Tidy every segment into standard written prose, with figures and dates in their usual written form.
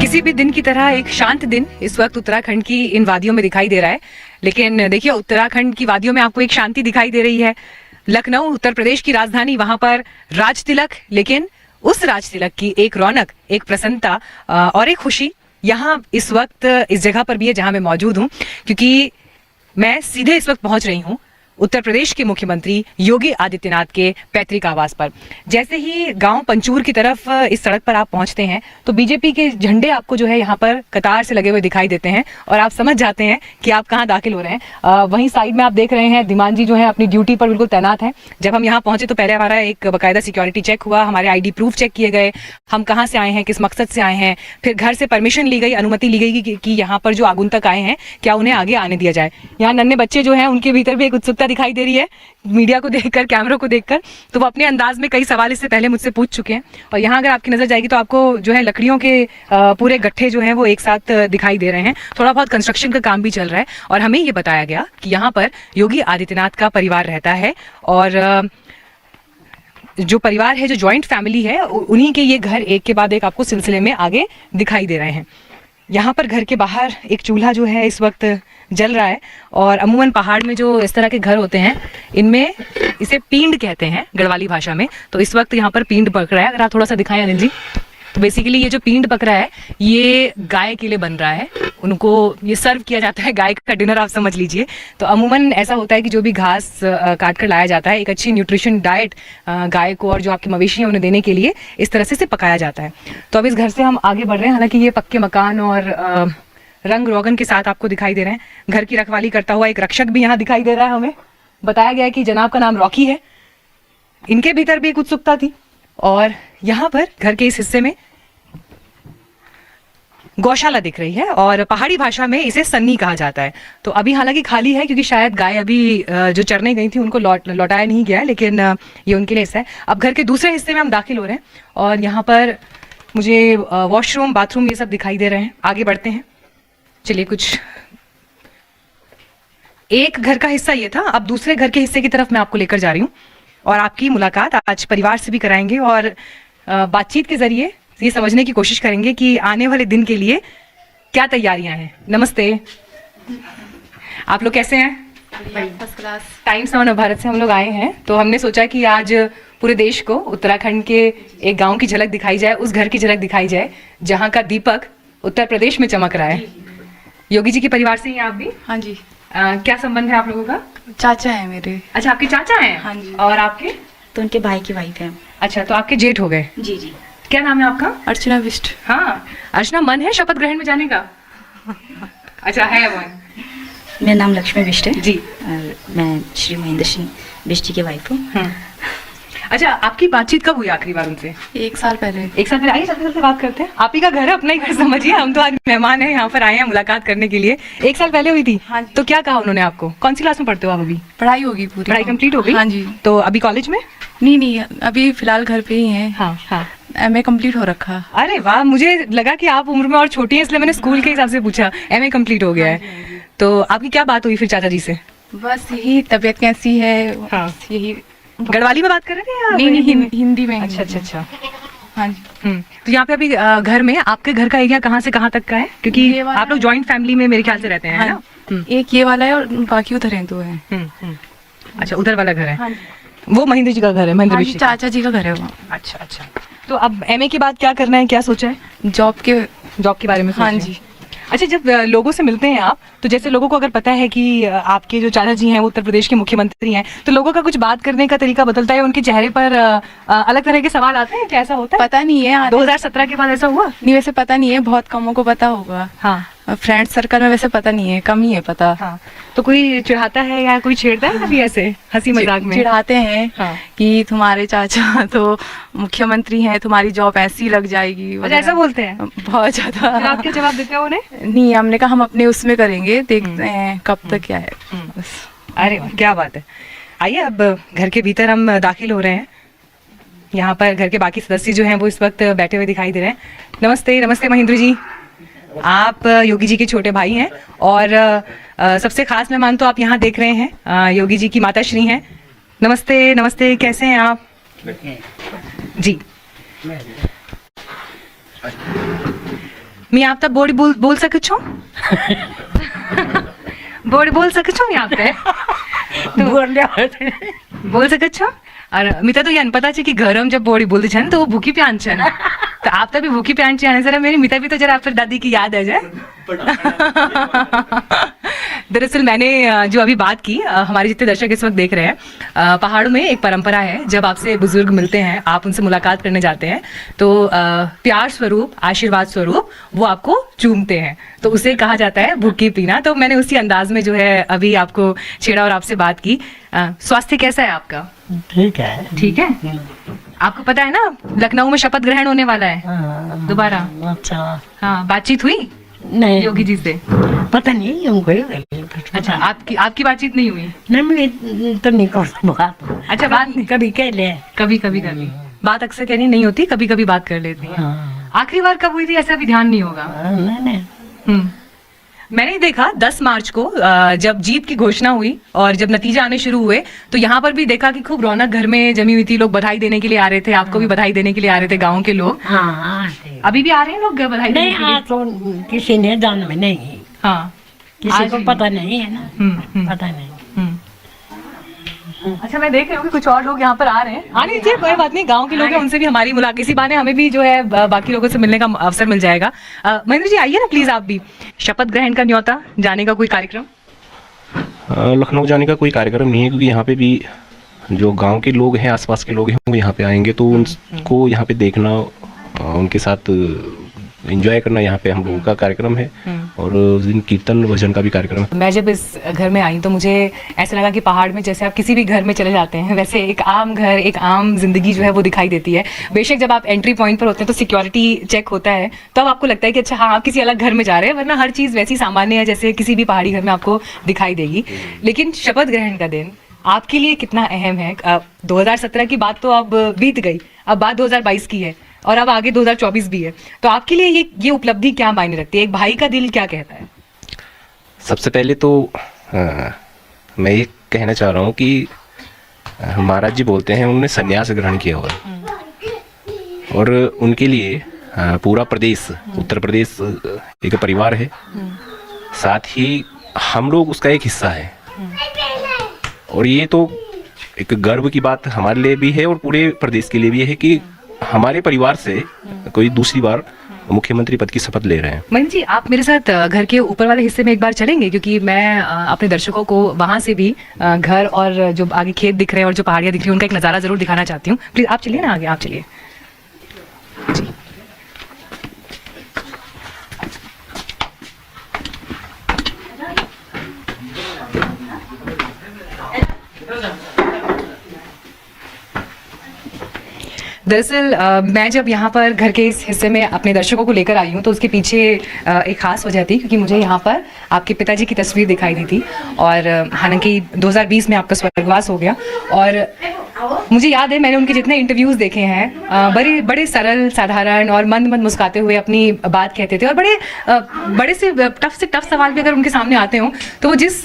किसी भी दिन की तरह एक शांत दिन इस वक्त उत्तराखंड की इन वादियों में दिखाई दे रहा है। लेकिन देखिए, उत्तराखंड की वादियों में आपको एक शांति दिखाई दे रही है। लखनऊ उत्तर प्रदेश की राजधानी, वहां पर राज तिलक, लेकिन उस राज तिलक की एक रौनक, एक प्रसन्नता और एक खुशी यहाँ इस वक्त इस जगह पर भी है जहां मैं मौजूद हूँ, क्योंकि मैं सीधे इस वक्त पहुंच रही हूँ उत्तर प्रदेश के मुख्यमंत्री योगी आदित्यनाथ के पैतृक आवास पर। जैसे ही गांव पंचूर की तरफ इस सड़क पर आप पहुंचते हैं तो बीजेपी के झंडे आपको जो है यहाँ पर कतार से लगे हुए दिखाई देते हैं और आप समझ जाते हैं कि आप कहाँ दाखिल हो रहे हैं। वहीं साइड में आप देख रहे हैं धीमान जी जो है अपनी ड्यूटी पर बिल्कुल तैनात हैं। जब हम यहाँ पहुंचे तो पहले हमारा एक बाकायदा सिक्योरिटी चेक हुआ, हमारे ID प्रूफ चेक किए गए, हम कहाँ से आए हैं, किस मकसद से आए हैं, फिर घर से परमिशन ली गई, अनुमति ली गई कि यहाँ पर जो आगुंतक आए हैं क्या उन्हें आगे आने दिया जाए। यहाँ नन्हे बच्चे जो हैं उनके भीतर भी एक उत्सुकता दिखाई दे रही है मीडिया को देखकर, कैमरों को देखकर। तो वो अपने अंदाज में कई सवाल इससे पहले मुझसे पूछ चुके हैं। और यहाँ अगर आपकी नजर जाएगी तो आपको जो है लकड़ियों के पूरे गट्ठे जो हैं वो एक साथ दिखाई दे रहे हैं। थोड़ा बहुत कंस्ट्रक्शन का काम भी चल रहा है और हमें ये बताया गया कि यहाँ पर योगी आदित्यनाथ का परिवार रहता है और जो परिवार है, जो जॉइंट फैमिली है, उन्हीं के ये घर एक के बाद एक आपको सिलसिले में आगे दिखाई दे रहे हैं। यहाँ पर घर के बाहर एक चूल्हा जो है इस वक्त जल रहा है और अमूमन पहाड़ में जो इस तरह के घर होते हैं इनमें इसे पींड कहते हैं गढ़वाली भाषा में। तो इस वक्त यहाँ पर पींड पक रहा है। अगर आप थोड़ा सा दिखाएं अनिल जी, तो बेसिकली ये जो पींड पक रहा है ये गाय के लिए बन रहा है। उनको ये सर्व किया जाता है, गाय का डिनर आप समझ लीजिए। तो अमूमन ऐसा होता है कि जो भी घास काट कर लाया जाता है, एक अच्छी न्यूट्रिशन डाइट गाय को और जो आपके मवेशी हैं उन्हें देने के लिए इस तरह से इसे पकाया जाता है। तो अब इस घर से हम आगे बढ़ रहे हैं। हालांकि ये पक्के मकान और रंग रोगन के साथ आपको दिखाई दे रहे हैं। घर की रखवाली करता हुआ एक रक्षक भी यहाँ दिखाई दे रहा है। हमें बताया गया है कि जनाब का नाम रॉकी है। इनके भीतर भी एक उत्सुकता थी। और यहाँ पर घर के इस हिस्से में गौशाला दिख रही है और पहाड़ी भाषा में इसे सन्नी कहा जाता है। तो अभी हालांकि खाली है क्योंकि शायद गाय अभी जो चरने गई थी उनको लौटाया नहीं गया है, लेकिन ये उनके लिए हिस्सा है। अब घर के दूसरे हिस्से में हम दाखिल हो रहे हैं और यहाँ पर मुझे वॉशरूम, बाथरूम ये सब दिखाई दे रहे हैं। आगे बढ़ते हैं। चलिए, कुछ एक घर का हिस्सा ये था, अब दूसरे घर के हिस्से की तरफ मैं आपको लेकर जा रही हूँ और आपकी मुलाकात आज परिवार से भी कराएंगे और बातचीत के जरिए ये समझने की कोशिश करेंगे कि आने वाले दिन के लिए क्या तैयारियां हैं। नमस्ते, आप लोग कैसे हैं? First class. Times of Bharat से हम लोग आए हैं, तो हमने सोचा कि आज पूरे देश को उत्तराखंड के एक गांव की झलक दिखाई जाए, उस घर की झलक दिखाई जाए जहां का दीपक उत्तर प्रदेश में चमक रहा है। योगी जी के परिवार से ही आप भी? हाँ जी। क्या संबंध है आप लोगों का? चाचा है मेरे। अच्छा, आपके चाचा हैं? हाँ जी। और आपके? तो उनके भाई की वाइफ है। अच्छा, तो आपके जेठ हो गए। जी जी। क्या नाम है आपका? अर्चना बिष्ट। हाँ, अर्चना, मन है शपथ ग्रहण में जाने का? अच्छा, है मन। मेरा नाम लक्ष्मी बिष्ट है जी। और मैं श्री महेंद्र सिंह बिष्ट की वाइफ हूँ। अच्छा, आपकी बातचीत कब हुई आखिरी बार उनसे? 1 साल पहले। 1 साल पहले। आइए चलते चलते बात करते हैं। आप ही का घर है, अपना ही घर समझिए। हम तो आज मेहमान हैं, यहाँ पर आए हैं मुलाकात करने के लिए। 1 साल पहले हुई थी? हाँ जी। तो क्या कहा उन्होंने आपको? कौन सी क्लास में पढ़ते हो आप अभी? पढ़ाई होगी पूरी। पढ़ाई कंप्लीट हो गई? हाँ जी। तो अभी कॉलेज में? नहीं, अभी फिलहाल घर पे ही हैं। हाँ हाँ। MA कंप्लीट हो रखा। अरे वाह, मुझे लगा कि आप उम्र में और छोटी हैं इसलिए मैंने स्कूल के हिसाब से पूछा। MA कंप्लीट हो गया है। तो आपकी क्या बात हुई फिर चाचा जी से? बस यही, तबीयत कैसी है। हाँ। यही। गढ़वाली में बात कर रहे थे या? नहीं, हिंदी में। अच्छा अच्छा अच्छा। हाँ जी। तो यहाँ पे अभी घर में आपके घर का एरिया कहाँ से कहाँ तक का है? क्योंकि ये वाला आप लोग जॉइंट फैमिली में मेरे ख्याल से रहते हैं, है ना? एक ये वाला है और बाकी उधर हैं 2 हैं। अच्छा, उधर वाला घर है। हाँ जी। वो महेंद्र जी का घर है? महेंद्र हाँ जी, जी का। चाचा जी का घर है वो। अच्छा अच्छा। तो अब MA के बाद क्या करना है, क्या सोचा है? जॉब के बारे में सोचा हाँ है? जी। अच्छा, जब लोगों से मिलते हैं आप, तो जैसे लोगों को अगर पता है कि आपके जो चाचा जी हैं वो उत्तर प्रदेश के मुख्यमंत्री हैं, तो लोगों का कुछ बात करने का तरीका बदलता है? उनके चेहरे पर अलग तरह के सवाल आते हैं? क्या ऐसा होता है? पता नहीं है। 2017 के बाद ऐसा हुआ? नहीं, वैसे पता नहीं है, बहुत कमों को पता होगा। हाँ। फ्रेंड सर्कल में वैसे पता नहीं है, कम ही है पता। हाँ। तो कोई चिढ़ाता है या कोई छेड़ता है कभी ऐसे हंसी मजाक में? चिढ़ाते हैं। हाँ। कि तुम्हारे चाचा तो मुख्यमंत्री हैं, तुम्हारी जॉब ऐसी लग जाएगी। अच्छा, ऐसा बोलते हैं? बहुत ज्यादा। फिर आप क्या जवाब देते हो उन्हें? नहीं, हमने कहा हम अपने उसमें करेंगे, देखते हैं कब तक क्या है। बस। अरे वाह, क्या बात है। आइए, अब घर के भीतर हम दाखिल हो रहे हैं। यहाँ पर घर के बाकी सदस्य जो हैं वो इस वक्त बैठे हुए दिखाई दे रहे हैं। नमस्ते। नमस्ते महेंद्र जी, आप योगी जी के छोटे भाई हैं और सबसे खास मेहमान तो आप यहाँ देख रहे हैं, योगी जी की माता श्री हैं। नमस्ते। नमस्ते, कैसे हैं आप? जी, मैं आप तब बोल सकत छो बोल सकत छो मैं आप पे बोल सकत छो और मिता तो यान पता है कि गरम जब बॉडी बोलते छन तो वो भूखी प्यान छन तो आप तभी भूखी प्यान छन जरा मेरी मिता भी तो जरा आप फिर दादी की याद आ जाए दरअसल मैंने जो अभी बात की हमारे जितने दर्शक इस वक्त देख रहे हैं पहाड़ों में एक परंपरा है जब आपसे बुजुर्ग मिलते हैं आप उनसे मुलाकात करने जाते हैं तो प्यार स्वरूप आशीर्वाद स्वरूप वो आपको चूमते हैं तो उसे कहा जाता है भूखी पीना। तो मैंने उसी अंदाज में जो है अभी आपको छेड़ा और आपसे बात की। स्वास्थ्य कैसा है आपका? ठीक है। ठीक है। आपको पता है ना लखनऊ में शपथ ग्रहण होने वाला है दोबारा? अच्छा। हाँ, बातचीत हुई नहीं, योगी जी से? पता नहीं हमको। अच्छा, आपकी बातचीत नहीं हुई? नहीं, मैं तो नहीं कर बात। अच्छा, बात नहीं कभी कह ले। कभी कर ली बात, अक्सर कहनी नहीं होती, कभी कभी बात कर लेती है। हाँ। आखिरी बार कब हुई थी ऐसा भी ध्यान नहीं होगा। नहीं। मैंने देखा 10 मार्च को जब जीत की घोषणा हुई और जब नतीजे आने शुरू हुए तो यहाँ पर भी देखा कि खूब रौनक घर में जमी हुई थी, लोग बधाई देने के लिए आ रहे थे, आपको भी बधाई देने के लिए आ रहे थे गाँव के लोग। हाँ, अभी भी आ रहे हैं लोग बधाई देने नहीं, के लिए? आज तो किसी ने जान में नहीं। हाँ, किसी को पता नहीं है ना। पता नहीं। अच्छा, मैं देख रही हूँ कि कुछ और लोग यहाँ पर आ रहे हैं। आने दीजिए, कोई बात नहीं, गांव के लोग हैं, उनसे भी हमारी मुलाकात, इसी बहाने हमें भी जो है बाकी लोगों से मिलने का अवसर मिल जाएगा। महेंद्र जी आइए ना प्लीज, आप भी। शपथ ग्रहण का न्योता जाने का कोई कार्यक्रम? लखनऊ जाने का कोई कार्यक्रम नहीं है क्योंकि यहाँ पे भी जो गांव के लोग हैं, आसपास के लोग हैं, वो यहाँ पे आएंगे तो उनको यहाँ पे देखना, उनके साथ एंजॉय करना यहाँ पे हम लोगों का कार्यक्रम है। और उस दिन कीर्तन भजन का भी कार्यक्रम है। मैं जब इस घर में आई तो मुझे ऐसा लगा कि पहाड़ में जैसे आप किसी भी घर में चले जाते हैं वैसे एक आम घर, एक आम जिंदगी जो है वो दिखाई देती है। बेशक जब आप एंट्री पॉइंट पर होते हैं तो सिक्योरिटी चेक होता है, तब आपको लगता है कि अच्छा हाँ आप किसी अलग घर में जा रहे हैं, वरना हर चीज़ वैसी सामान्य है जैसे किसी भी पहाड़ी घर में आपको दिखाई देगी। लेकिन शपथ ग्रहण का दिन आपके लिए कितना अहम है? 2017 की बात तो अब बीत गई, अब बात 2022 की है और अब आगे 2024 भी है, तो आपके लिए ये उपलब्धि क्या मायने रखती है? एक भाई का दिल क्या कहता है? सबसे पहले तो मैं ये कहना चाह रहा हूँ कि महाराज जी बोलते हैं उन्होंने संन्यास ग्रहण किया हुआ और उनके लिए पूरा प्रदेश, उत्तर प्रदेश एक परिवार है, साथ ही हम लोग उसका एक हिस्सा है। और ये तो एक गर्व की बात हमारे लिए भी है और पूरे प्रदेश के लिए भी है कि हमारे परिवार से कोई दूसरी बार मुख्यमंत्री पद की शपथ ले रहे हैं। महेंद्र जी, आप मेरे साथ घर के ऊपर वाले हिस्से में एक बार चलेंगे क्योंकि मैं अपने दर्शकों को वहां से भी घर और जो आगे खेत दिख रहे हैं और जो पहाड़ियां दिख रही हैं उनका एक नज़ारा जरूर दिखाना चाहती हूँ। प्लीज आप चलिए ना आगे, आप चलिए जी। दरअसल मैं जब यहाँ पर घर के इस हिस्से में अपने दर्शकों को लेकर आई हूँ तो उसके पीछे एक ख़ास वजह थी क्योंकि मुझे यहाँ पर आपके पिताजी की तस्वीर दिखाई दी थी और हालांकि 2020 में आपका स्वर्गवास हो गया और मुझे याद है मैंने उनके जितने इंटरव्यूज़ देखे हैं बड़े सरल साधारण और मंद मंद मुस्कुराते हुए अपनी बात कहते थे और बड़े से टफ सवाल भी अगर उनके सामने आते हों तो वो जिस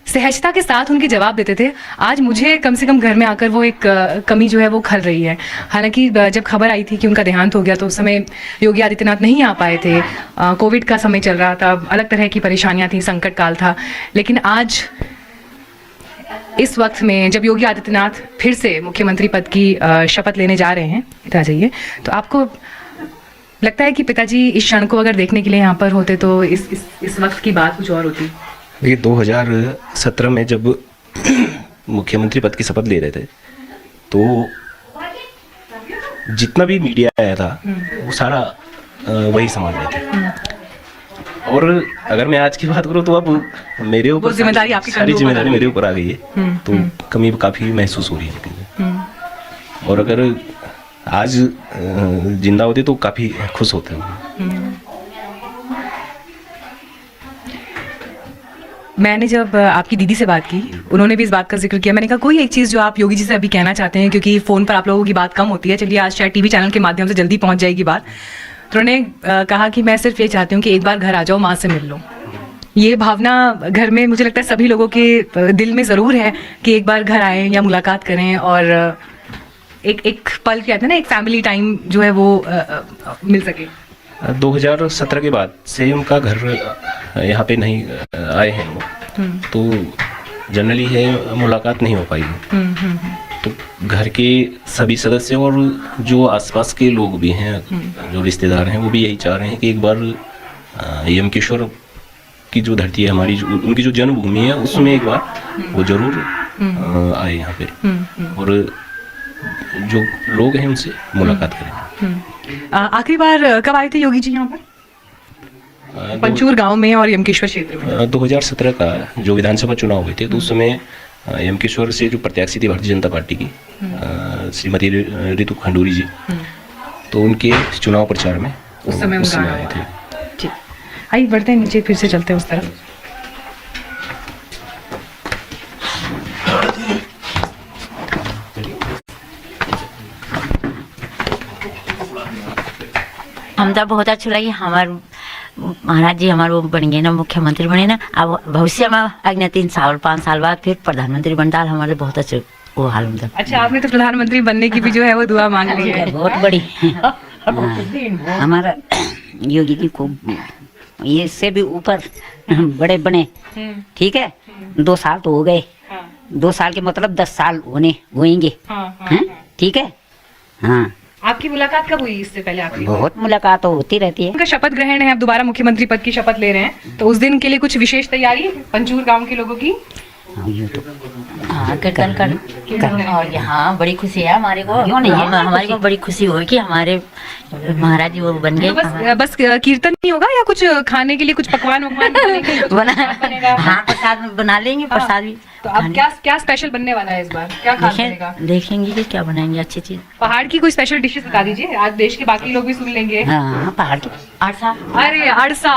सहजता के साथ उनके जवाब देते थे, आज मुझे कम से कम घर में आकर वो एक कमी जो है वो खल रही है। हालांकि जब खबर आई थी कि उनका देहांत हो गया तो उस समय योगी आदित्यनाथ नहीं आ पाए थे, कोविड का समय चल रहा था, अलग तरह की परेशानियां थी, संकट काल था। लेकिन आज इस वक्त में जब योगी आदित्यनाथ फिर से मुख्यमंत्री पद की शपथ लेने जा रहे हैं, इधर आ जाइए, तो आपको लगता है कि पिताजी इस क्षण को अगर देखने के लिए यहाँ पर होते तो इस वक्त की बात कुछ और होती? ये 2017 में जब मुख्यमंत्री पद की शपथ ले रहे थे तो जितना भी मीडिया आया था वो सारा वही संभाल रहे थे। और अगर मैं आज की बात करूँ तो अब मेरे ऊपर जिम्मेदारी आपकी, सारी जिम्मेदारी मेरे ऊपर आ गई है, तो कमी काफ़ी महसूस हो रही है। और अगर आज जिंदा होते तो काफ़ी खुश होते हैं। मैंने जब आपकी दीदी से बात की, उन्होंने भी इस बात का जिक्र किया। मैंने कहा कोई एक चीज़ जो आप योगी जी से अभी कहना चाहते हैं, क्योंकि फ़ोन पर आप लोगों की बात कम होती है, चलिए आज शायद टीवी चैनल के माध्यम से जल्दी पहुंच जाएगी बात। तो उन्होंने कहा कि मैं सिर्फ ये चाहती हूँ कि एक बार घर आ जाओ, माँ से मिल लो। ये भावना घर में मुझे लगता है सभी लोगों के दिल में ज़रूर है कि एक बार घर आएँ या मुलाकात करें और एक पल कहते हैं ना, एक फैमिली टाइम जो है वो मिल सके। 2017 के बाद से उनका घर यहाँ पे नहीं आए हैं वो, तो जनरली है मुलाकात नहीं हो पाई। तो घर के सभी सदस्य और जो आसपास के लोग भी हैं, जो रिश्तेदार हैं, वो भी यही चाह रहे हैं कि एक बार यमकेश्वर की जो धरती है हमारी, उनकी जो जन्मभूमि है, उसमें एक बार वो जरूर आए यहाँ पे और जो लोग हैं उनसे मुलाकात करें। आखिरी बार कब आए थे योगी जी यहाँ पर? पंचूर गांव में और यमकेश्वर क्षेत्र में 2017 का जो विधानसभा चुनाव हुए थे, तो उस समय यमकेश्वर से जो प्रत्याशी थी भारतीय जनता पार्टी की श्रीमती रितु खंडूरी जी, तो उनके चुनाव प्रचार में उस समय आए थे। ठीक, आइए बढ़ते हैं नीचे, फिर से चलते हैं उस तरफ। हम तो बहुत अच्छा लगी। हमारे महाराज जी हमारे वो बन गए ना, मुख्यमंत्री बने ना। अब भविष्य में अगले 3 साल 5 साल बाद फिर प्रधानमंत्री बनता, हमारे बहुत अच्छे वो हाल मतलब। अच्छा, आपने तो प्रधानमंत्री बनने की भी जो है वो दुआ मांग ली है। बहुत बड़ी हमारा योगी जी को ये से भी ऊपर बड़े बने। ठीक है, 2 साल तो हो गए, 2 साल के मतलब 10 साल होएंगे। ठीक है। हाँ, आपकी मुलाकात कब हुई इससे पहले? आपकी बहुत मुलाकात होती रहती है। उनका शपथ ग्रहण है, आप दोबारा मुख्यमंत्री पद की शपथ ले रहे हैं, तो उस दिन के लिए कुछ विशेष तैयारी पंचूर गांव के लोगों की? हाँ, कीर्तन कर और यहाँ बड़ी खुशी है हमारे को। क्यों नहीं है, हमारे को बड़ी खुशी हुई कि हमारे महाराज जी वो बन गए। तो बस कीर्तन नहीं होगा या कुछ खाने के लिए कुछ पकवान बना? हाँ, प्रसाद बना लेंगे, प्रसाद भी। तो अब क्या स्पेशल बनने वाला है इस बार? क्या खास बनेगा? देखेंगे कि क्या बनाएंगे अच्छी चीज। पहाड़ की कोई स्पेशल डिशेस बता दीजिए, आज देश के बाकी लोग भी सुन लेंगे। हाँ, पहाड़ की अरसा। अरे अरसा,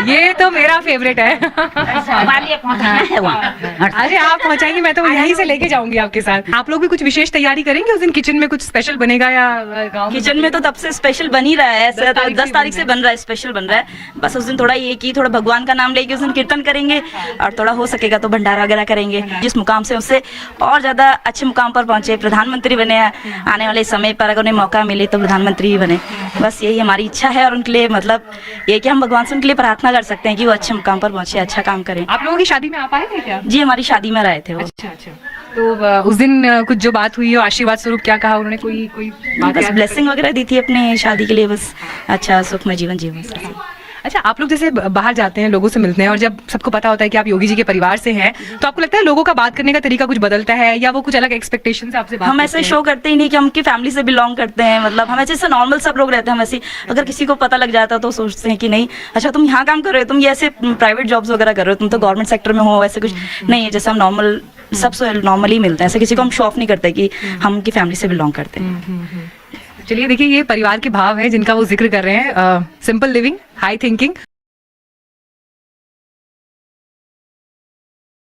ये तो मेरा फेवरेट है। हमारे लिए पहुंचाना है वहाँ। अरे आप पहुंचाएंगे, मैं तो यहीं से लेके जाऊंगी आपके साथ। आप लोग भी कुछ विशेष तैयारी करेंगे उस दिन? किचन में कुछ स्पेशल बनेगा या गाँव किचन में तो तब से स्पेशल बन ही रहा है, 10 तारीख से बन रहा है, स्पेशल बन रहा है। बस उस दिन थोड़ा ये कि थोड़ा भगवान का नाम लेके उस दिन कीर्तन करेंगे और थोड़ा हो सकेगा तो भंडारा वगैरह करेंगे। जिस मुकाम से उससे और ज्यादा अच्छे मुकाम पर पहुंचे, प्रधानमंत्री बने, आने वाले समय पर अगर उन्हें मौका मिले तो प्रधानमंत्री ही बने। बस यही हमारी इच्छा है और उनके लिए मतलब ये कि हम भगवान से उनके लिए प्रार्थना कर सकते हैं कि वो अच्छे मुकाम पर पहुंचे, अच्छा काम करें। आप लोगों की शादी में आप आए थे क्या? जी, हमारी शादी में रहे थे वो। अच्छा अच्छा, तो उस दिन कुछ जो बात हुई हो, आशीर्वाद स्वरूप क्या कहा उन्होंने? कोई बात बस याद? ब्लेसिंग वगैरह दी थी अपने शादी के लिए, बस अच्छा सुखमय जीवन जीवन। अच्छा, आप लोग जैसे बाहर जाते हैं, लोगों से मिलते हैं, और जब सबको पता होता है कि आप योगी जी के परिवार से हैं, तो आपको लगता है लोगों का बात करने का तरीका कुछ बदलता है या वो कुछ अलग एक्सपेक्टेशन से आपसे बात हम करते ऐसे हैं? शो करते ही नहीं कि हम की फैमिली से बिलोंग करते हैं, मतलब हम ऐसे नॉर्मल सब लोग रहते हैं। हम ऐसे अगर किसी को पता लग जाता तो सोचते हैं कि नहीं, अच्छा तुम यहाँ काम कर रहे हो, तुम ये ऐसे प्राइवेट जॉब्स वगैरह कर रहे हो, तुम तो गवर्नमेंट सेक्टर में हो, ऐसे कुछ नहीं है। जैसे हम नॉर्मल सबसे नॉर्मली मिलते हैं, ऐसे किसी को हम शो ऑफ नहीं करते कि हम उनकी फैमिली से बिलोंग करते हैं। चलिए देखिए, ये परिवार के भाव है जिनका वो जिक्र कर रहे हैं। Simple living, high thinking